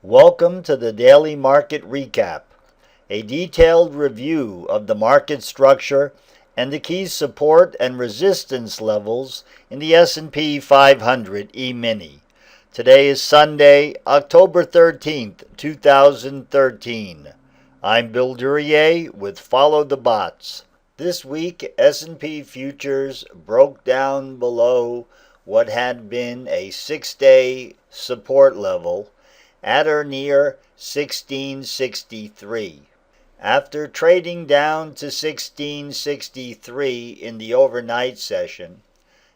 Welcome to the Daily Market Recap, a detailed review of the market structure and the key support and resistance levels in the S&P 500 E-mini. Today is Sunday, October 13th, 2013. I'm Bill Duryea with Follow the Bots. This week, S&P futures broke down below what had been a 6-day support level at or near 1663. After trading down to 1663 in the overnight session,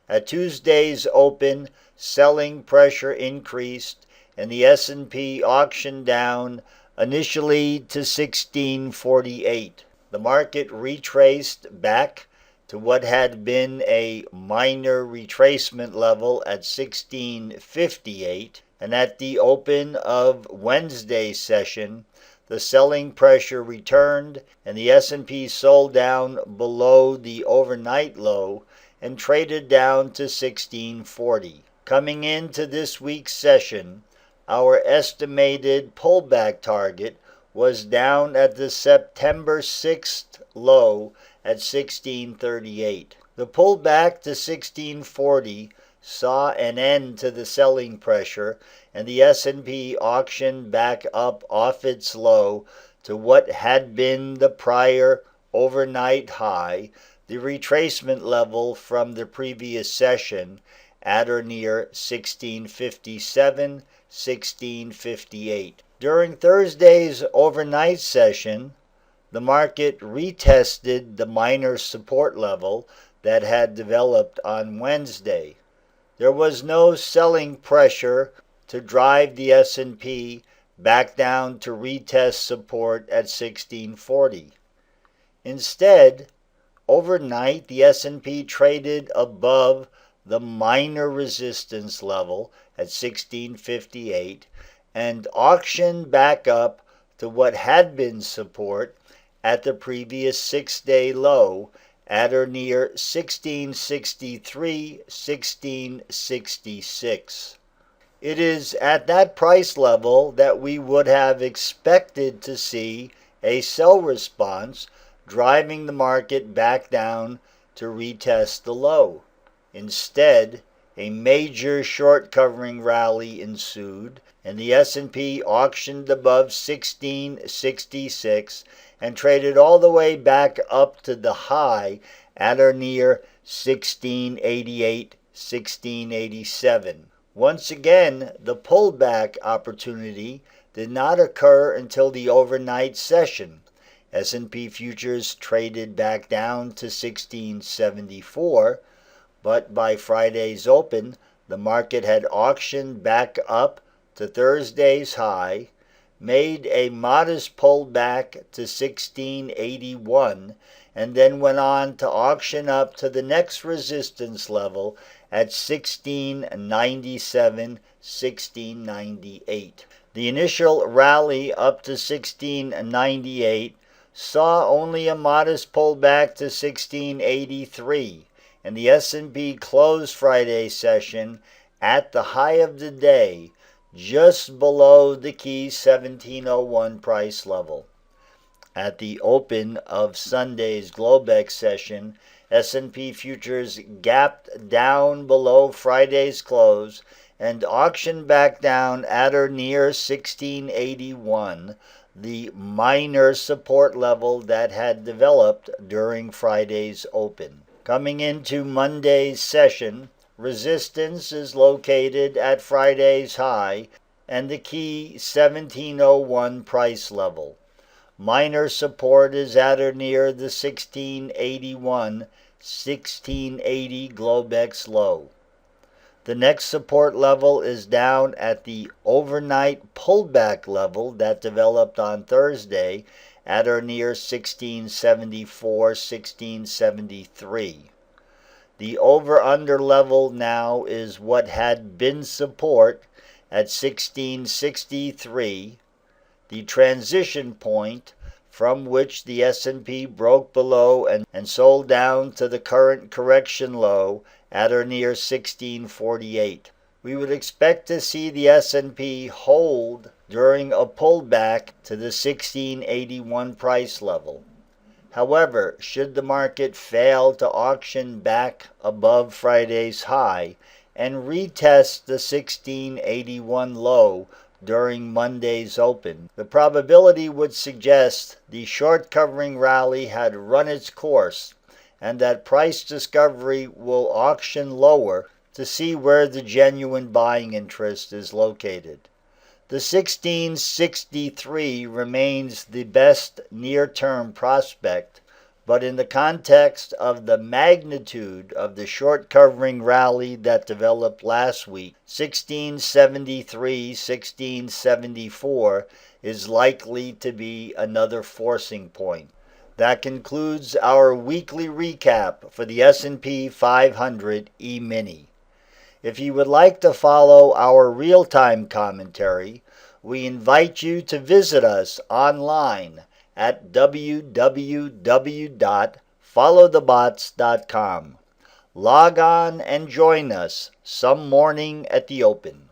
at Tuesday's open, selling pressure increased and the S&P auctioned down initially to 1648. The market retraced back to what had been a minor retracement level at 1658, and at the open of Wednesday's session, the selling pressure returned and the S&P sold down below the overnight low and traded down to 1640. Coming into this week's session, our estimated pullback target was down at the September 6th low at 1638. The pullback to 1640 saw an end to the selling pressure and the S&P auctioned back up off its low to what had been the prior overnight high, the retracement level from the previous session at or near 1657, 1658. During Thursday's overnight session, the market retested the minor support level that had developed on Wednesday. There was no selling pressure to drive the S&P back down to retest support at 1640. Instead, overnight the S&P traded above the minor resistance level at 1658 and auctioned back up to what had been support at the previous 6-day low at or near 1663, 1666. It is at that price level that we would have expected to see a sell response driving the market back down to retest the low. Instead, a major short covering rally ensued and the S&P auctioned above 1666 and traded all the way back up to the high at or near 1688, 1687. Once again, the pullback opportunity did not occur until the overnight session. S&P futures traded back down to 1674, but by Friday's open, the market had auctioned back up to Thursday's high, made a modest pullback to 1681, and then went on to auction up to the next resistance level at 1697, 1698. The initial rally up to 1698 saw only a modest pullback to 1683, and the S&P closed Friday's session at the high of the day, just below the key 1701 price level. At the open of Sunday's Globex session, S&P futures gapped down below Friday's close and auctioned back down at or near 1681, the minor support level that had developed during Friday's open. Coming into Monday's session, resistance is located at Friday's high and the key 1701 price level. Minor support is at or near the 1681, 1680 Globex low. The next support level is down at the overnight pullback level that developed on Thursday at or near 1674, 1673. The over-under level now is what had been support at 1663, the transition point from which the S&P broke below and sold down to the current correction low at or near 1648. We would expect to see the S&P hold during a pullback to the 1681 price level. However, should the market fail to auction back above Friday's high and retest the 1681 low during Monday's open, the probability would suggest the short covering rally had run its course and that price discovery will auction lower to see where the genuine buying interest is located. The 1663 remains the best near-term prospect, but in the context of the magnitude of the short covering rally that developed last week, 1673, 1674 is likely to be another forcing point. That concludes our weekly recap for the S&P 500 E-mini. If you would like to follow our real-time commentary, we invite you to visit us online at www.followthebots.com. Log on and join us some morning at the open.